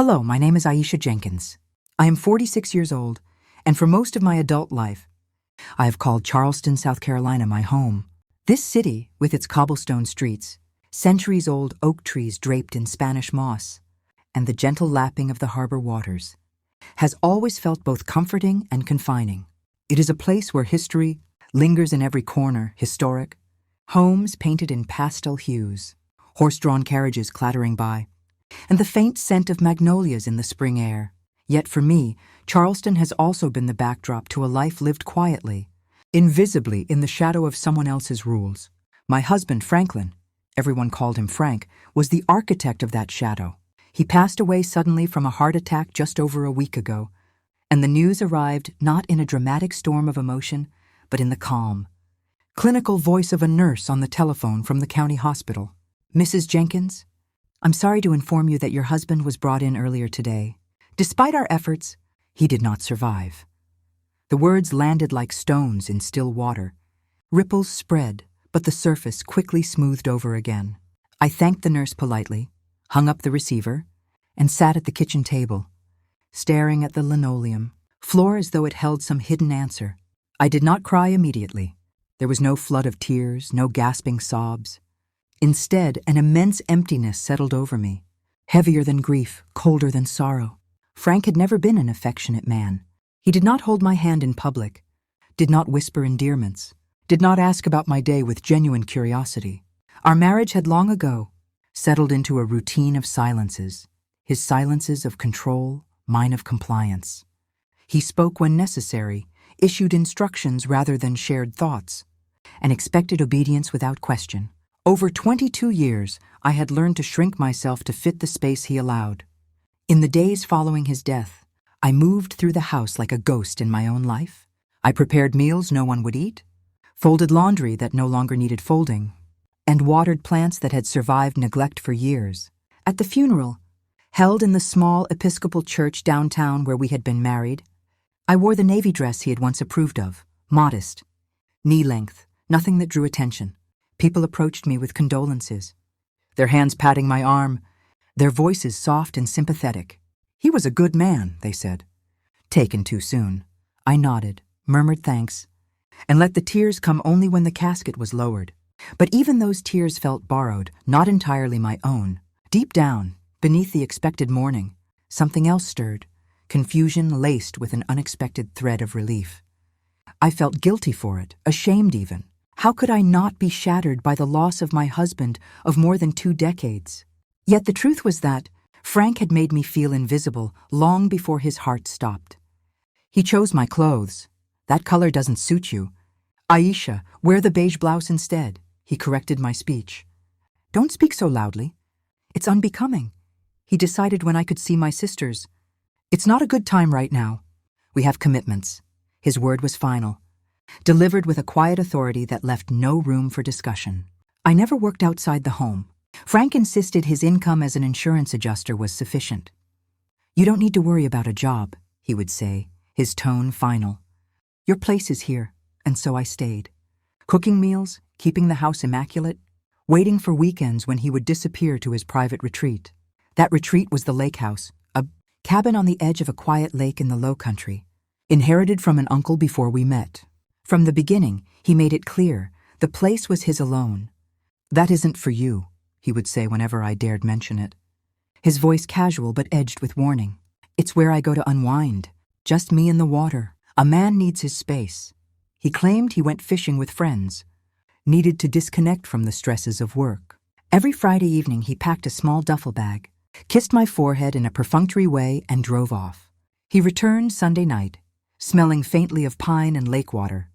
Hello, my name is Aisha Jenkins. I am 46 years old, and for most of my adult life, I have called Charleston, South Carolina my home. This city, with its cobblestone streets, centuries-old oak trees draped in Spanish moss, and the gentle lapping of the harbor waters, has always felt both comforting and confining. It is a place where history lingers in every corner, historic, homes painted in pastel hues, horse-drawn carriages clattering by, and the faint scent of magnolias in the spring air. Yet for me, Charleston has also been the backdrop to a life lived quietly, invisibly in the shadow of someone else's rules. My husband, Franklin, everyone called him Frank, was the architect of that shadow. He passed away suddenly from a heart attack just over a week ago, and the news arrived not in a dramatic storm of emotion, but in the calm, clinical voice of a nurse on the telephone from the county hospital. "Mrs. Jenkins, I'm sorry to inform you that your husband was brought in earlier today. Despite our efforts, he did not survive." The words landed like stones in still water. Ripples spread, but the surface quickly smoothed over again. I thanked the nurse politely, hung up the receiver, and sat at the kitchen table, staring at the linoleum floor as though it held some hidden answer. I did not cry immediately. There was no flood of tears, no gasping sobs. Instead, an immense emptiness settled over me, heavier than grief, colder than sorrow. Frank had never been an affectionate man. He did not hold my hand in public, did not whisper endearments, did not ask about my day with genuine curiosity. Our marriage had long ago settled into a routine of silences, his silences of control, mine of compliance. He spoke when necessary, issued instructions rather than shared thoughts, and expected obedience without question. Over 22 years, I had learned to shrink myself to fit the space he allowed. In the days following his death, I moved through the house like a ghost in my own life. I prepared meals no one would eat, folded laundry that no longer needed folding, and watered plants that had survived neglect for years. At the funeral, held in the small Episcopal church downtown where we had been married, I wore the navy dress he had once approved of, modest, knee-length, nothing that drew attention. People approached me with condolences, their hands patting my arm, their voices soft and sympathetic. "He was a good man," they said. "Taken too soon." I nodded, murmured thanks, and let the tears come only when the casket was lowered. But even those tears felt borrowed, not entirely my own. Deep down, beneath the expected mourning, something else stirred, confusion laced with an unexpected thread of relief. I felt guilty for it, ashamed even. How could I not be shattered by the loss of my husband of more than 2 decades? Yet the truth was that Frank had made me feel invisible long before his heart stopped. He chose my clothes. "That color doesn't suit you. Aisha, wear the beige blouse instead," he corrected my speech. "Don't speak so loudly. It's unbecoming." He decided when I could see my sisters. "It's not a good time right now. We have commitments." His word was final, delivered with a quiet authority that left no room for discussion. I never worked outside the home. Frank insisted his income as an insurance adjuster was sufficient. "You don't need to worry about a job," he would say, his tone final. "Your place is here," and so I stayed. Cooking meals, keeping the house immaculate, waiting for weekends when he would disappear to his private retreat. That retreat was the lake house, a cabin on the edge of a quiet lake in the low country, inherited from an uncle before we met. From the beginning, he made it clear the place was his alone. "That isn't for you," he would say whenever I dared mention it. His voice casual but edged with warning. "It's where I go to unwind, just me and the water. A man needs his space." He claimed he went fishing with friends, needed to disconnect from the stresses of work. Every Friday evening he packed a small duffel bag, kissed my forehead in a perfunctory way, and drove off. He returned Sunday night, smelling faintly of pine and lake water,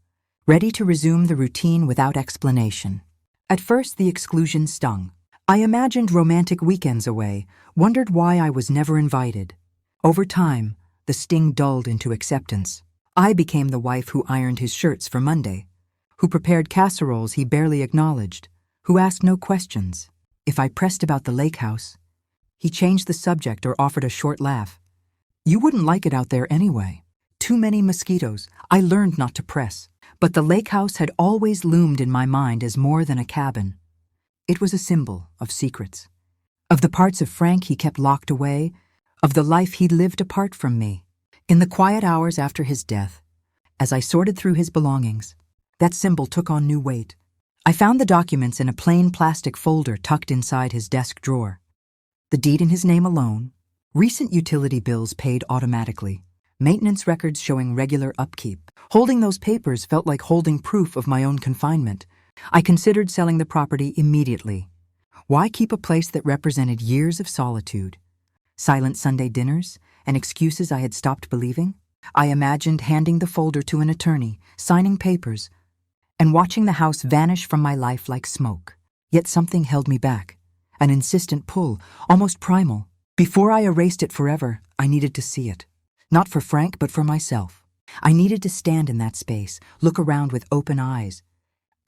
ready to resume the routine without explanation. At first, the exclusion stung. I imagined romantic weekends away, wondered why I was never invited. Over time, the sting dulled into acceptance. I became the wife who ironed his shirts for Monday, who prepared casseroles he barely acknowledged, who asked no questions. If I pressed about the lake house, he changed the subject or offered a short laugh. "You wouldn't like it out there anyway. Too many mosquitoes." I learned not to press. But the lake house had always loomed in my mind as more than a cabin. It was a symbol of secrets, of the parts of Frank he kept locked away, of the life he'd lived apart from me. In the quiet hours after his death, as I sorted through his belongings, that symbol took on new weight. I found the documents in a plain plastic folder tucked inside his desk drawer. The deed in his name alone, recent utility bills paid automatically, maintenance records showing regular upkeep. Holding those papers felt like holding proof of my own confinement. I considered selling the property immediately. Why keep a place that represented years of solitude? Silent Sunday dinners and excuses I had stopped believing? I imagined handing the folder to an attorney, signing papers, and watching the house vanish from my life like smoke. Yet something held me back, an insistent pull, almost primal. Before I erased it forever, I needed to see it. Not for Frank, but for myself. I needed to stand in that space, look around with open eyes,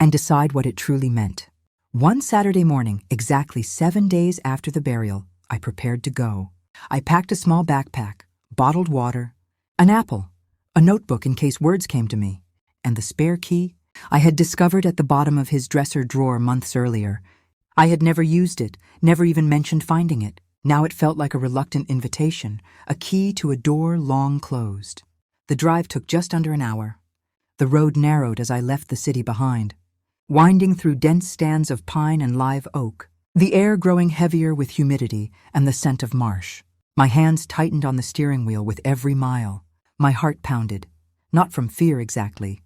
and decide what it truly meant. One Saturday morning, exactly 7 days after the burial, I prepared to go. I packed a small backpack, bottled water, an apple, a notebook in case words came to me, and the spare key I had discovered at the bottom of his dresser drawer months earlier. I had never used it, never even mentioned finding it. Now it felt like a reluctant invitation, a key to a door long closed. The drive took just under an hour. The road narrowed as I left the city behind, winding through dense stands of pine and live oak, the air growing heavier with humidity and the scent of marsh. My hands tightened on the steering wheel with every mile. My heart pounded, not from fear exactly,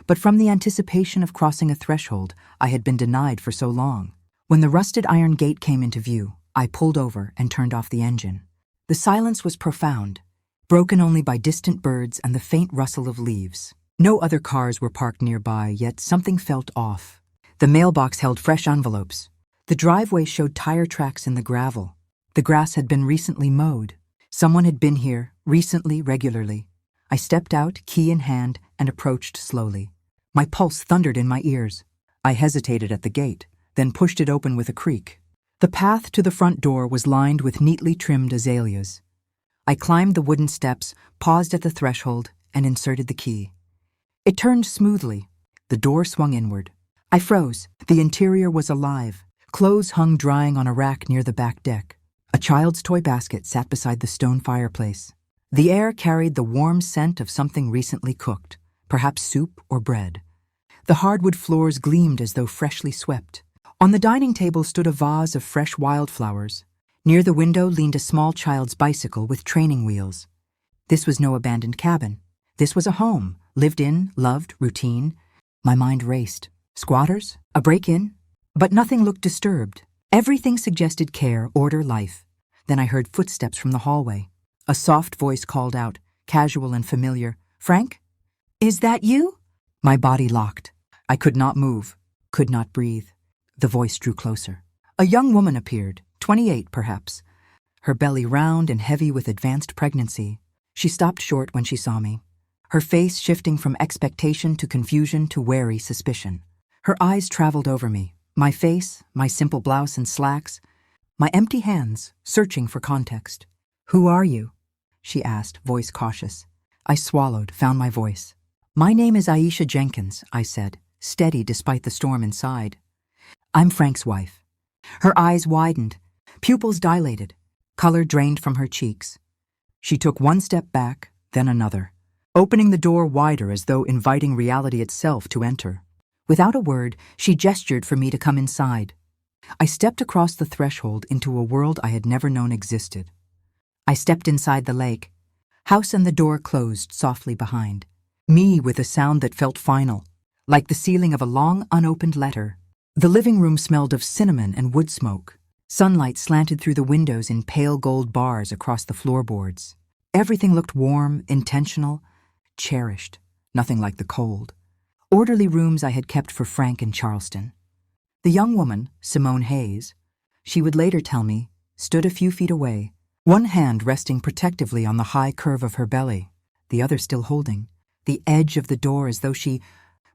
but from the anticipation of crossing a threshold I had been denied for so long. When the rusted iron gate came into view, I pulled over and turned off the engine. The silence was profound, broken only by distant birds and the faint rustle of leaves. No other cars were parked nearby, yet something felt off. The mailbox held fresh envelopes. The driveway showed tire tracks in the gravel. The grass had been recently mowed. Someone had been here, recently, regularly. I stepped out, key in hand, and approached slowly. My pulse thundered in my ears. I hesitated at the gate, then pushed it open with a creak. The path to the front door was lined with neatly trimmed azaleas. I climbed the wooden steps, paused at the threshold, and inserted the key. It turned smoothly. The door swung inward. I froze. The interior was alive. Clothes hung drying on a rack near the back deck. A child's toy basket sat beside the stone fireplace. The air carried the warm scent of something recently cooked, perhaps soup or bread. The hardwood floors gleamed as though freshly swept. On the dining table stood a vase of fresh wildflowers. Near the window leaned a small child's bicycle with training wheels. This was no abandoned cabin. This was a home, lived in, loved, routine. My mind raced. Squatters? A break-in? But nothing looked disturbed. Everything suggested care, order, life. Then I heard footsteps from the hallway. A soft voice called out, casual and familiar, "Frank? Is that you?" My body locked. I could not move, could not breathe. The voice drew closer. A young woman appeared, 28 perhaps, her belly round and heavy with advanced pregnancy. She stopped short when she saw me, her face shifting from expectation to confusion to wary suspicion. Her eyes traveled over me, my face, my simple blouse and slacks, my empty hands, searching for context. "Who are you?" she asked, voice cautious. I swallowed, found my voice. "My name is Aisha Jenkins," I said, steady despite the storm inside. "I'm Frank's wife." Her eyes widened, pupils dilated, color drained from her cheeks. She took one step back, then another, opening the door wider as though inviting reality itself to enter. Without a word, she gestured for me to come inside. I stepped across the threshold into a world I had never known existed. I stepped inside the lake. House and the door closed softly behind. Me with a sound that felt final, like the sealing of a long unopened letter. The living room smelled of cinnamon and wood smoke. Sunlight slanted through the windows in pale gold bars across the floorboards. Everything looked warm, intentional, cherished, nothing like the cold. Orderly rooms I had kept for Frank in Charleston. The young woman, Simone Hayes, she would later tell me, stood a few feet away, one hand resting protectively on the high curve of her belly, the other still holding the edge of the door as though she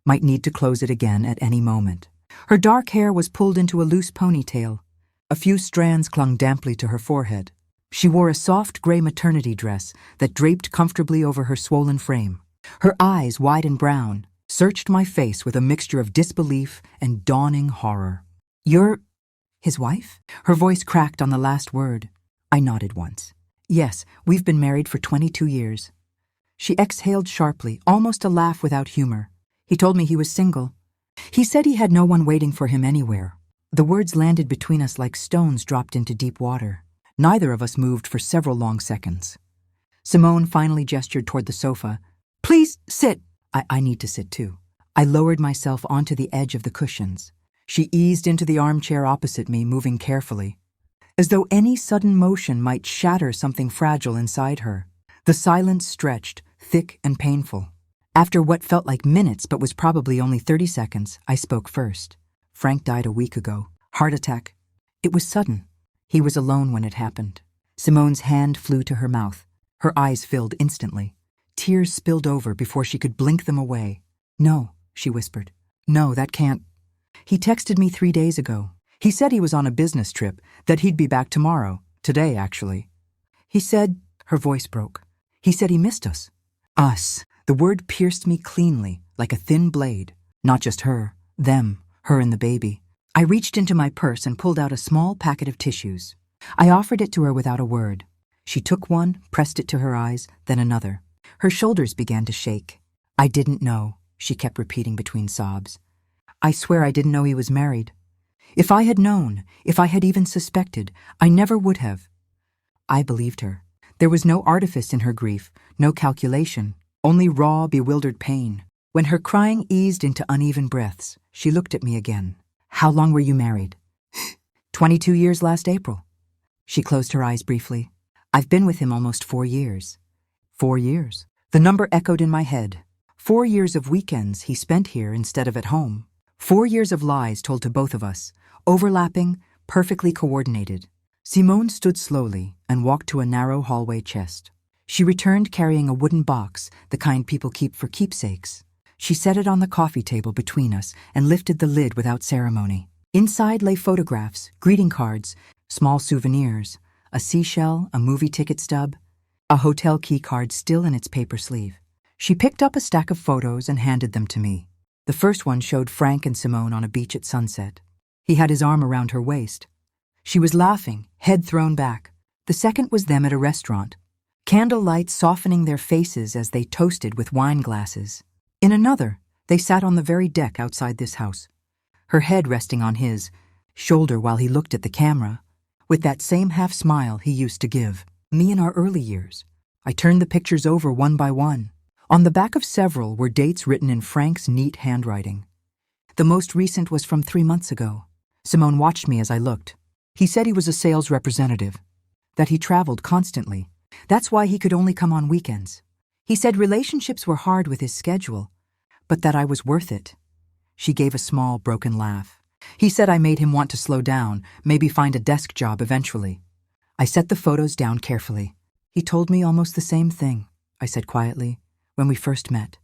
might need to close it again at any moment. Her dark hair was pulled into a loose ponytail. A few strands clung damply to her forehead. She wore a soft gray maternity dress that draped comfortably over her swollen frame. Her eyes, wide and brown, searched my face with a mixture of disbelief and dawning horror. "You're his wife?" Her voice cracked on the last word. I nodded once. Yes, we've been married for 22 years. She exhaled sharply, almost a laugh without humor. He told me he was single. He said he had no one waiting for him anywhere. The words landed between us like stones dropped into deep water. Neither of us moved for several long seconds. Simone finally gestured toward the sofa. Please, sit. I need to sit too. I lowered myself onto the edge of the cushions. She eased into the armchair opposite me, moving carefully, as though any sudden motion might shatter something fragile inside her. The silence stretched, thick and painful. After what felt like minutes but was probably only 30 seconds, I spoke first. Frank died a week ago. Heart attack. It was sudden. He was alone when it happened. Simone's hand flew to her mouth. Her eyes filled instantly. Tears spilled over before she could blink them away. No, she whispered. No, that can't. He texted me 3 days ago. He said he was on a business trip, that he'd be back tomorrow. Today, actually. He said, her voice broke. He said he missed us. Us. The word pierced me cleanly, like a thin blade. Not just her, them, her and the baby. I reached into my purse and pulled out a small packet of tissues. I offered it to her without a word. She took one, pressed it to her eyes, then another. Her shoulders began to shake. I didn't know, she kept repeating between sobs. I swear I didn't know he was married. If I had known, if I had even suspected, I never would have. I believed her. There was no artifice in her grief, no calculation, only raw, bewildered pain. When her crying eased into uneven breaths, she looked at me again. How long were you married? 22 years last April. She closed her eyes briefly. I've been with him almost 4 years. 4 years. The number echoed in my head. 4 years of weekends he spent here instead of at home. 4 years of lies told to both of us, overlapping, perfectly coordinated. Simone stood slowly and walked to a narrow hallway chest. She returned carrying a wooden box, the kind people keep for keepsakes. She set it on the coffee table between us and lifted the lid without ceremony. Inside lay photographs, greeting cards, small souvenirs, a seashell, a movie ticket stub, a hotel key card still in its paper sleeve. She picked up a stack of photos and handed them to me. The first one showed Frank and Simone on a beach at sunset. He had his arm around her waist. She was laughing, head thrown back. The second was them at a restaurant, candlelight softening their faces as they toasted with wine glasses. In another, they sat on the very deck outside this house, her head resting on his shoulder while he looked at the camera, with that same half-smile he used to give. Me in our early years. I turned the pictures over one by one. On the back of several were dates written in Frank's neat handwriting. The most recent was from 3 months ago. Simone watched me as I looked. He said he was a sales representative, that he traveled constantly. That's why he could only come on weekends. He said relationships were hard with his schedule, but that I was worth it. She gave a small, broken laugh. He said I made him want to slow down, maybe find a desk job eventually. I set the photos down carefully. He told me almost the same thing, I said quietly, when we first met.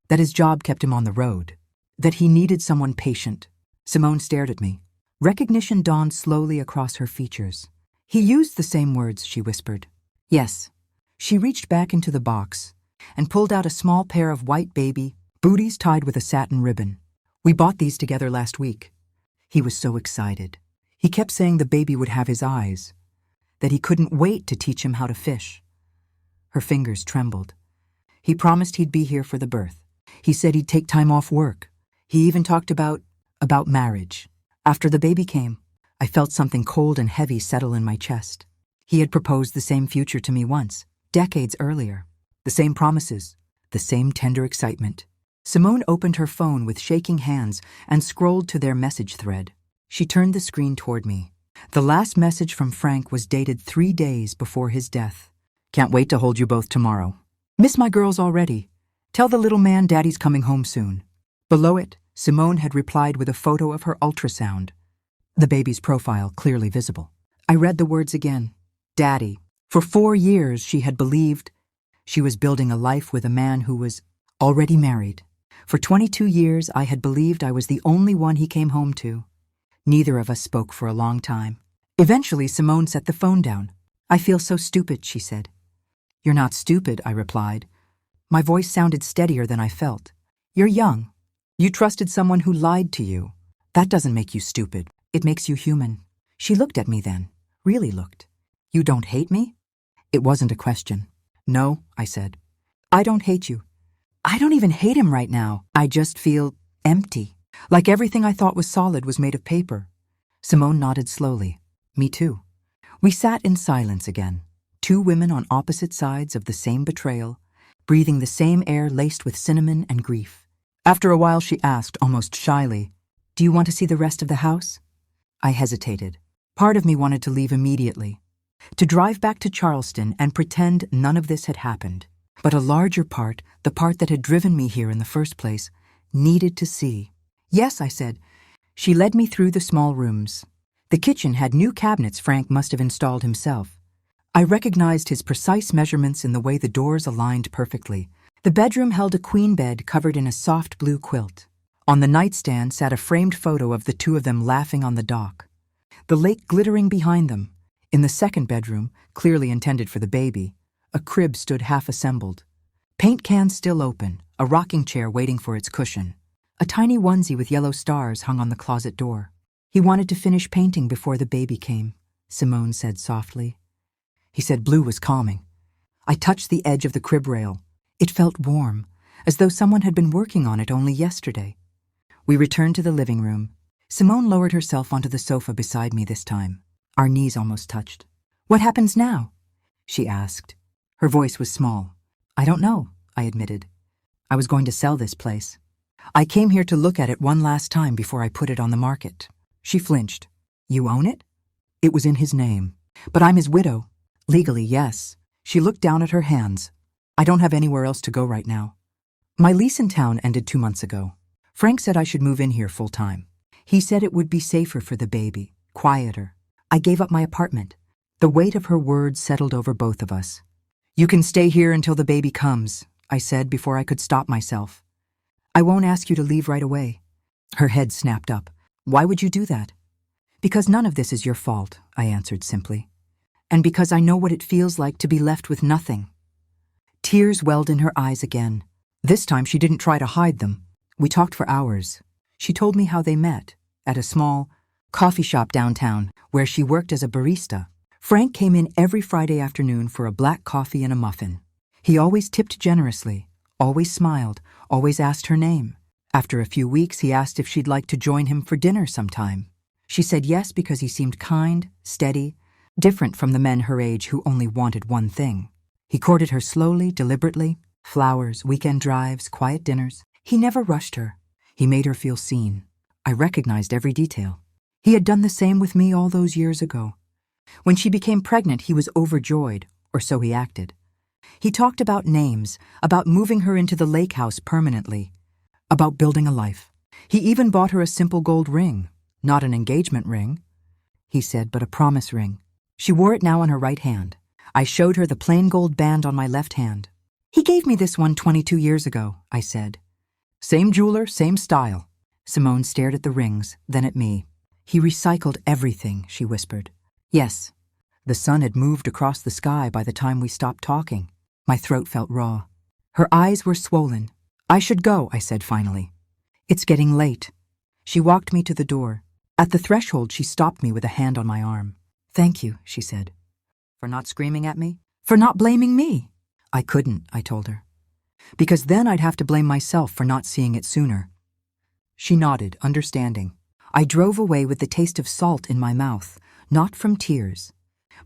That his job kept him on the road. That he needed someone patient. Simone stared at me. Recognition dawned slowly across her features. He used the same words, she whispered. Yes. She reached back into the box and pulled out a small pair of white baby booties tied with a satin ribbon. We bought these together last week. He was so excited. He kept saying the baby would have his eyes, that he couldn't wait to teach him how to fish. Her fingers trembled. He promised he'd be here for the birth. He said he'd take time off work. He even talked about marriage. After the baby came, I felt something cold and heavy settle in my chest. He had proposed the same future to me once, decades earlier. The same promises, the same tender excitement. Simone opened her phone with shaking hands and scrolled to their message thread. She turned the screen toward me. The last message from Frank was dated 3 days before his death. Can't wait to hold you both tomorrow. Miss my girls already. Tell the little man Daddy's coming home soon. Below it, Simone had replied with a photo of her ultrasound, the baby's profile clearly visible. I read the words again. Daddy. For 4 years she had believed she was building a life with a man who was already married. For 22 years I had believed I was the only one he came home to. Neither of us spoke for a long time. Eventually Simone set the phone down. I feel so stupid, she said. You're not stupid, I replied. My voice sounded steadier than I felt. You're young. You trusted someone who lied to you. That doesn't make you stupid. It makes you human. She looked at me then, really looked. You don't hate me? It wasn't a question. No, I said. I don't hate you. I don't even hate him right now. I just feel empty. Like everything I thought was solid was made of paper. Simone nodded slowly. Me too. We sat in silence again, two women on opposite sides of the same betrayal, breathing the same air laced with cinnamon and grief. After a while she asked, almost shyly, "Do you want to see the rest of the house?" I hesitated. Part of me wanted to leave immediately, to drive back to Charleston and pretend none of this had happened. But a larger part, the part that had driven me here in the first place, needed to see. Yes, I said. She led me through the small rooms. The kitchen had new cabinets Frank must have installed himself. I recognized his precise measurements in the way the doors aligned perfectly. The bedroom held a queen bed covered in a soft blue quilt. On the nightstand sat a framed photo of the two of them laughing on the dock, the lake glittering behind them. In the second bedroom, clearly intended for the baby, a crib stood half-assembled. Paint cans still open, a rocking chair waiting for its cushion. A tiny onesie with yellow stars hung on the closet door. He wanted to finish painting before the baby came, Simone said softly. He said blue was calming. I touched the edge of the crib rail. It felt warm, as though someone had been working on it only yesterday. We returned to the living room. Simone lowered herself onto the sofa beside me this time. Our knees almost touched. "What happens now?" she asked. Her voice was small. "I don't know," I admitted. "I was going to sell this place. I came here to look at it one last time before I put it on the market." She flinched. "You own it?" "It was in his name. But I'm his widow." "Legally, yes." She looked down at her hands. "I don't have anywhere else to go right now. My lease in town ended 2 months ago. Frank said I should move in here full time. He said it would be safer for the baby, quieter. I gave up my apartment." The weight of her words settled over both of us. "You can stay here until the baby comes," I said before I could stop myself. "I won't ask you to leave right away." Her head snapped up. "Why would you do that?" "Because none of this is your fault," I answered simply. "And because I know what it feels like to be left with nothing." Tears welled in her eyes again. This time she didn't try to hide them. We talked for hours. She told me how they met, at a small coffee shop downtown, where she worked as a barista. Frank came in every Friday afternoon for a black coffee and a muffin. He always tipped generously, always smiled, always asked her name. After a few weeks, he asked if she'd like to join him for dinner sometime. She said yes because he seemed kind, steady, different from the men her age who only wanted one thing. He courted her slowly, deliberately, flowers, weekend drives, quiet dinners. He never rushed her. He made her feel seen. I recognized every detail. He had done the same with me all those years ago. When she became pregnant, he was overjoyed, or so he acted. He talked about names, about moving her into the lake house permanently, about building a life. He even bought her a simple gold ring, not an engagement ring, he said, but a promise ring. She wore it now on her right hand. I showed her the plain gold band on my left hand. "He gave me this one 22 years ago," I said. "Same jeweler, same style." Simone stared at the rings, then at me. "He recycled everything," she whispered. Yes, the sun had moved across the sky by the time we stopped talking. My throat felt raw. Her eyes were swollen. "I should go," I said finally. "It's getting late." She walked me to the door. At the threshold, she stopped me with a hand on my arm. "Thank you," she said. "For not screaming at me? For not blaming me?" "I couldn't," I told her. "Because then I'd have to blame myself for not seeing it sooner." She nodded, understanding. I drove away with the taste of salt in my mouth, not from tears,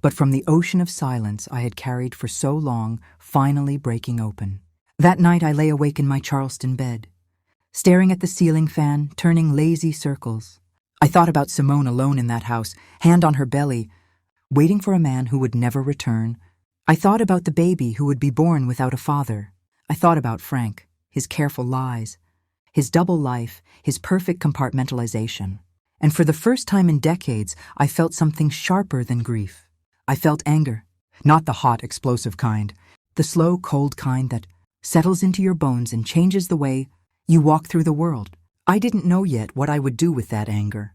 but from the ocean of silence I had carried for so long finally breaking open. That night I lay awake in my Charleston bed, staring at the ceiling fan, turning lazy circles. I thought about Simone alone in that house, hand on her belly, waiting for a man who would never return. I thought about the baby who would be born without a father. I thought about Frank, his careful lies, his double life, his perfect compartmentalization. And for the first time in decades, I felt something sharper than grief. I felt anger, not the hot, explosive kind, the slow, cold kind that settles into your bones and changes the way you walk through the world. I didn't know yet what I would do with that anger,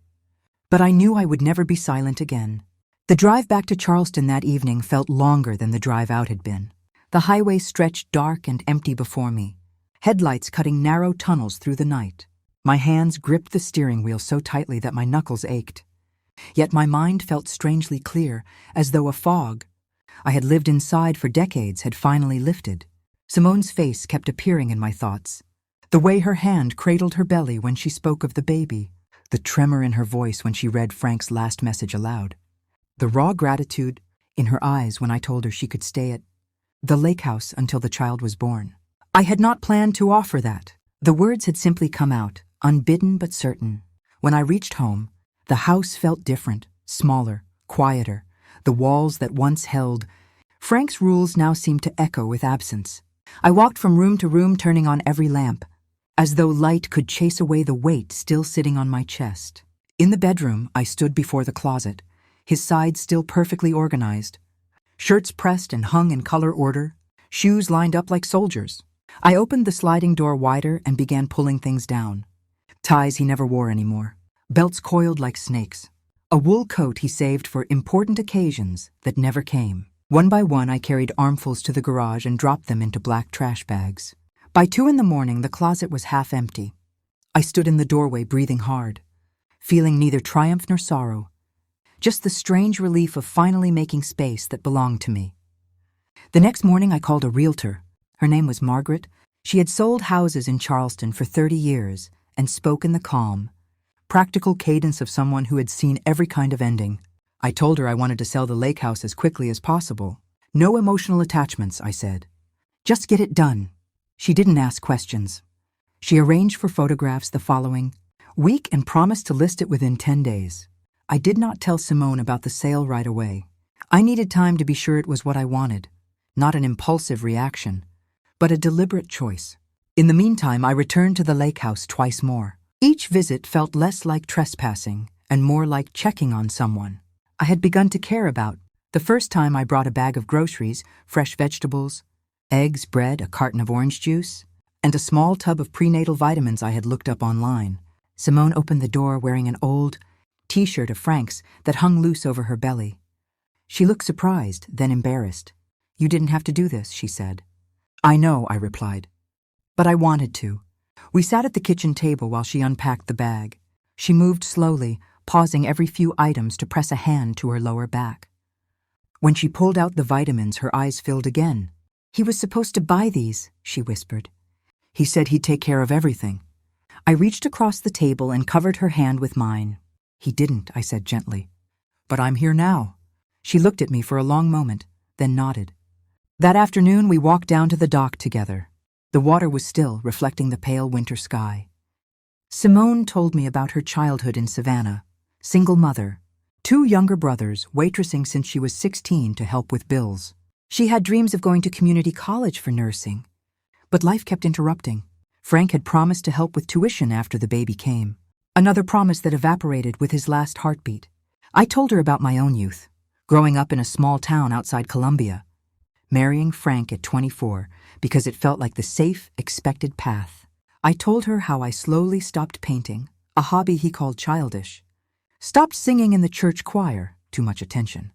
but I knew I would never be silent again. The drive back to Charleston that evening felt longer than the drive out had been. The highway stretched dark and empty before me, headlights cutting narrow tunnels through the night. My hands gripped the steering wheel so tightly that my knuckles ached. Yet my mind felt strangely clear, as though a fog, I had lived inside for decades had finally lifted. Simone's face kept appearing in my thoughts. The way her hand cradled her belly when she spoke of the baby, the tremor in her voice when she read Frank's last message aloud, the raw gratitude in her eyes when I told her she could stay at the lake house until the child was born. I had not planned to offer that. The words had simply come out, unbidden but certain. When I reached home, the house felt different, smaller, quieter. The walls that once held Frank's rules now seemed to echo with absence. I walked from room to room, turning on every lamp, as though light could chase away the weight still sitting on my chest. In the bedroom, I stood before the closet, his sides still perfectly organized. Shirts pressed and hung in color order, shoes lined up like soldiers. I opened the sliding door wider and began pulling things down. Ties he never wore anymore, belts coiled like snakes. A wool coat he saved for important occasions that never came. One by one, I carried armfuls to the garage and dropped them into black trash bags. By 2 a.m, the closet was half empty. I stood in the doorway, breathing hard, feeling neither triumph nor sorrow, just the strange relief of finally making space that belonged to me. The next morning, I called a realtor. Her name was Margaret. She had sold houses in Charleston for 30 years and spoke in the calm, practical cadence of someone who had seen every kind of ending. I told her I wanted to sell the lake house as quickly as possible. No emotional attachments, I said. Just get it done. She didn't ask questions. She arranged for photographs the following week and promised to list it within 10 days. I did not tell Simone about the sale right away. I needed time to be sure it was what I wanted, not an impulsive reaction, but a deliberate choice. In the meantime, I returned to the lake house twice more. Each visit felt less like trespassing and more like checking on someone I had begun to care about. The first time I brought a bag of groceries, fresh vegetables, eggs, bread, a carton of orange juice, and a small tub of prenatal vitamins I had looked up online. Simone opened the door wearing an old T-shirt of Frank's that hung loose over her belly. She looked surprised, then embarrassed. "You didn't have to do this," she said. "I know," I replied. "But I wanted to." We sat at the kitchen table while she unpacked the bag. She moved slowly, pausing every few items to press a hand to her lower back. When she pulled out the vitamins, her eyes filled again. "He was supposed to buy these," she whispered. "He said he'd take care of everything." I reached across the table and covered her hand with mine. "He didn't," I said gently. "But I'm here now." She looked at me for a long moment, then nodded. That afternoon, we walked down to the dock together. The water was still, reflecting the pale winter sky. Simone told me about her childhood in Savannah. Single mother, 2 younger brothers, waitressing since she was 16 to help with bills. She had dreams of going to community college for nursing, but life kept interrupting. Frank had promised to help with tuition after the baby came, another promise that evaporated with his last heartbeat. I told her about my own youth, growing up in a small town outside Columbia, marrying Frank at 24 because it felt like the safe, expected path. I told her how I slowly stopped painting, a hobby he called childish, stopped singing in the church choir, too much attention,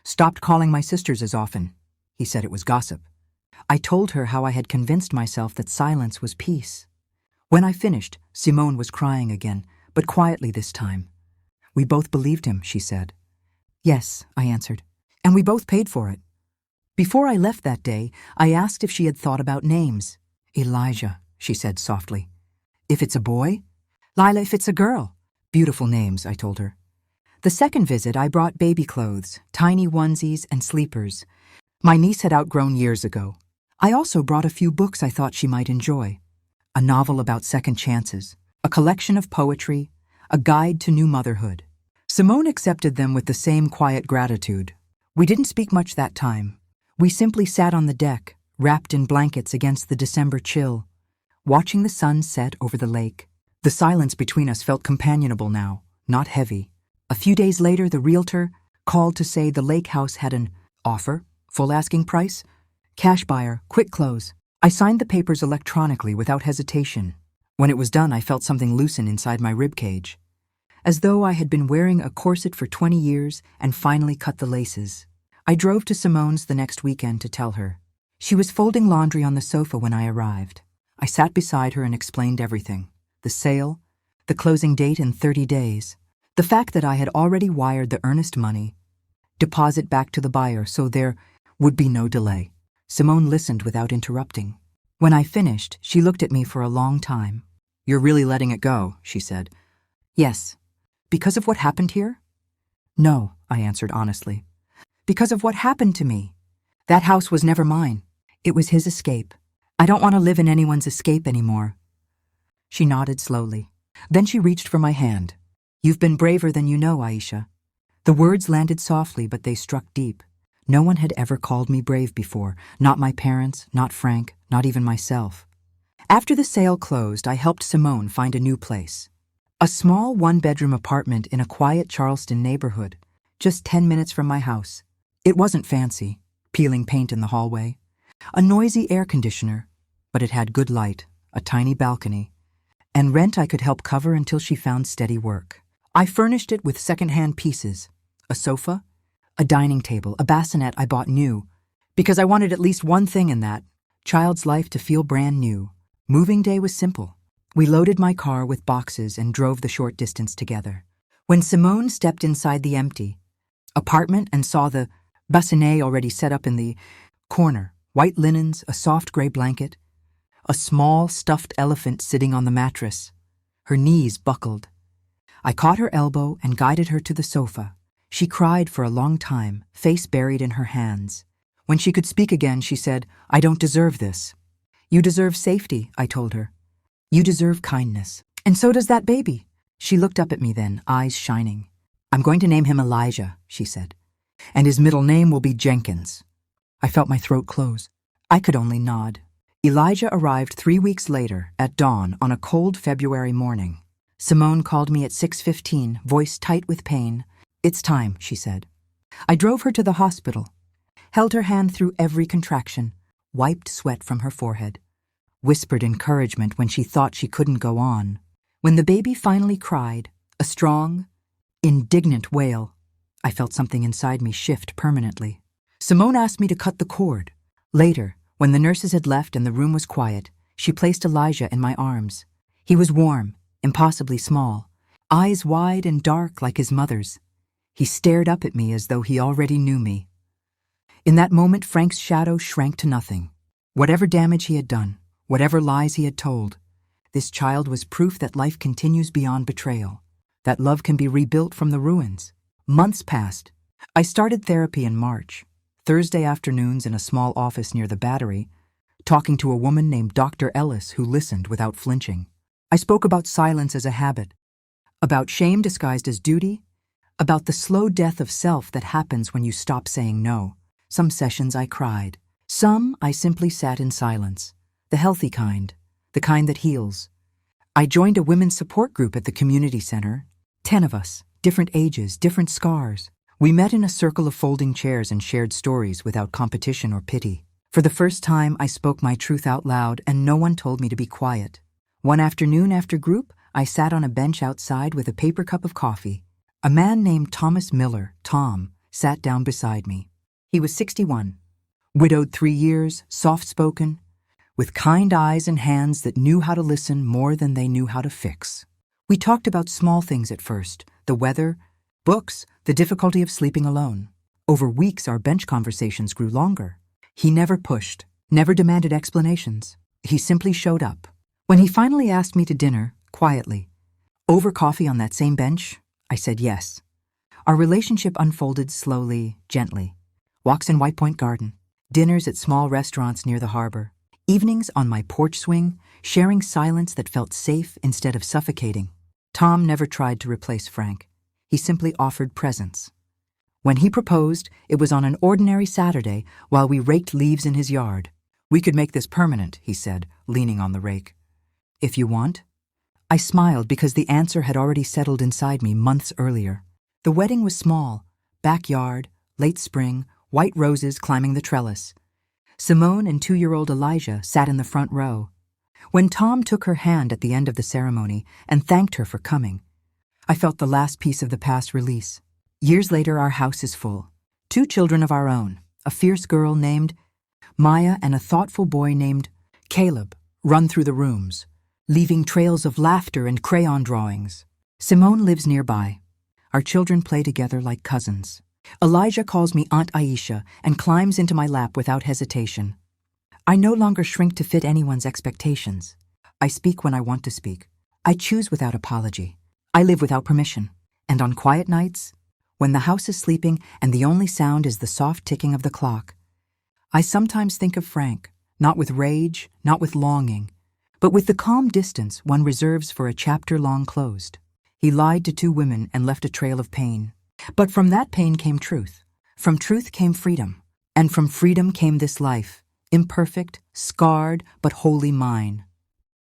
stopped calling my sisters as often. He said it was gossip. I told her how I had convinced myself that silence was peace. When I finished, Simone was crying again, but quietly this time. "We both believed him," she said. "Yes," I answered, "and we both paid for it." Before I left that day, I asked if she had thought about names. "Elijah," she said softly. "If it's a boy?" "Lila, if it's a girl." "Beautiful names," I told her. The second visit, I brought baby clothes, tiny onesies and sleepers. My niece had outgrown years ago. I also brought a few books I thought she might enjoy. A novel about second chances, a collection of poetry, a guide to new motherhood. Simone accepted them with the same quiet gratitude. We didn't speak much that time. We simply sat on the deck, wrapped in blankets against the December chill, watching the sun set over the lake. The silence between us felt companionable now, not heavy. A few days later, the realtor called to say the lake house had an offer, full asking price, cash buyer, quick close. I signed the papers electronically without hesitation. When it was done, I felt something loosen inside my ribcage, as though I had been wearing a corset for 20 years and finally cut the laces. I drove to Simone's the next weekend to tell her. She was folding laundry on the sofa when I arrived. I sat beside her and explained everything. The sale, the closing date in 30 days, the fact that I had already wired the earnest money, deposit back to the buyer so there Would be no delay. Simone listened without interrupting. When I finished, she looked at me for a long time. "You're really letting it go," she said. "Yes. Because of what happened here?" "No," I answered honestly. "Because of what happened to me. That house was never mine. It was his escape. I don't want to live in anyone's escape anymore." She nodded slowly. Then she reached for my hand. "You've been braver than you know, Aisha." The words landed softly, but they struck deep. No one had ever called me brave before, not my parents, not Frank, not even myself. After the sale closed, I helped Simone find a new place. A small one-bedroom apartment in a quiet Charleston neighborhood, just 10 minutes from my house. It wasn't fancy, peeling paint in the hallway, a noisy air conditioner, but it had good light, a tiny balcony, and rent I could help cover until she found steady work. I furnished it with second-hand pieces, a sofa, a dining table, a bassinet I bought new, because I wanted at least one thing in that child's life to feel brand new. Moving day was simple. We loaded my car with boxes and drove the short distance together. When Simone stepped inside the empty apartment and saw the bassinet already set up in the corner, white linens, a soft gray blanket, a small stuffed elephant sitting on the mattress, her knees buckled. I caught her elbow and guided her to the sofa. She cried for a long time, face buried in her hands. When she could speak again, she said, "I don't deserve this." "You deserve safety," I told her. "You deserve kindness. And so does that baby." She looked up at me then, eyes shining. "I'm going to name him Elijah," she said. "And his middle name will be Jenkins." I felt my throat close. I could only nod. Elijah arrived 3 weeks later, at dawn, on a cold February morning. Simone called me at 6:15, voice tight with pain. "It's time," she said. I drove her to the hospital, held her hand through every contraction, wiped sweat from her forehead, whispered encouragement when she thought she couldn't go on. When the baby finally cried, a strong, indignant wail, I felt something inside me shift permanently. Simone asked me to cut the cord. Later, when the nurses had left and the room was quiet, she placed Elijah in my arms. He was warm, impossibly small, eyes wide and dark like his mother's. He stared up at me as though he already knew me. In that moment, Frank's shadow shrank to nothing. Whatever damage he had done, whatever lies he had told, this child was proof that life continues beyond betrayal, that love can be rebuilt from the ruins. Months passed. I started therapy in March, Thursday afternoons in a small office near the Battery, talking to a woman named Dr. Ellis who listened without flinching. I spoke about silence as a habit, about shame disguised as duty, about the slow death of self that happens when you stop saying no. Some sessions I cried. Some I simply sat in silence, the healthy kind, the kind that heals. I joined a women's support group at the community center, 10 of us, different ages, different scars. We met in a circle of folding chairs and shared stories without competition or pity. For the first time, I spoke my truth out loud, and no one told me to be quiet. One afternoon after group, I sat on a bench outside with a paper cup of coffee. A man named Thomas Miller, Tom, sat down beside me. He was 61, widowed 3 years, soft-spoken, with kind eyes and hands that knew how to listen more than they knew how to fix. We talked about small things at first, the weather, books, the difficulty of sleeping alone. Over weeks, our bench conversations grew longer. He never pushed, never demanded explanations. He simply showed up. When he finally asked me to dinner, quietly, over coffee on that same bench, I said yes. Our relationship unfolded slowly, gently. Walks in White Point Garden, dinners at small restaurants near the harbor, evenings on my porch swing, sharing silence that felt safe instead of suffocating. Tom never tried to replace Frank. He simply offered presence. When he proposed, it was on an ordinary Saturday while we raked leaves in his yard. "We could make this permanent," he said, leaning on the rake. "If you want?" I smiled because the answer had already settled inside me months earlier. The wedding was small, backyard, late spring, white roses climbing the trellis. Simone and 2-year-old Elijah sat in the front row. When Tom took her hand at the end of the ceremony and thanked her for coming, I felt the last piece of the past release. Years later, our house is full. 2 children of our own, a fierce girl named Maya and a thoughtful boy named Caleb, run through the rooms, leaving trails of laughter and crayon drawings. Simone lives nearby. Our children play together like cousins. Elijah calls me Aunt Aisha and climbs into my lap without hesitation. I no longer shrink to fit anyone's expectations. I speak when I want to speak. I choose without apology. I live without permission. And on quiet nights, when the house is sleeping and the only sound is the soft ticking of the clock, I sometimes think of Frank, not with rage, not with longing, but with the calm distance one reserves for a chapter long closed. He lied to two women and left a trail of pain. But from that pain came truth. From truth came freedom. And from freedom came this life, imperfect, scarred, but wholly mine.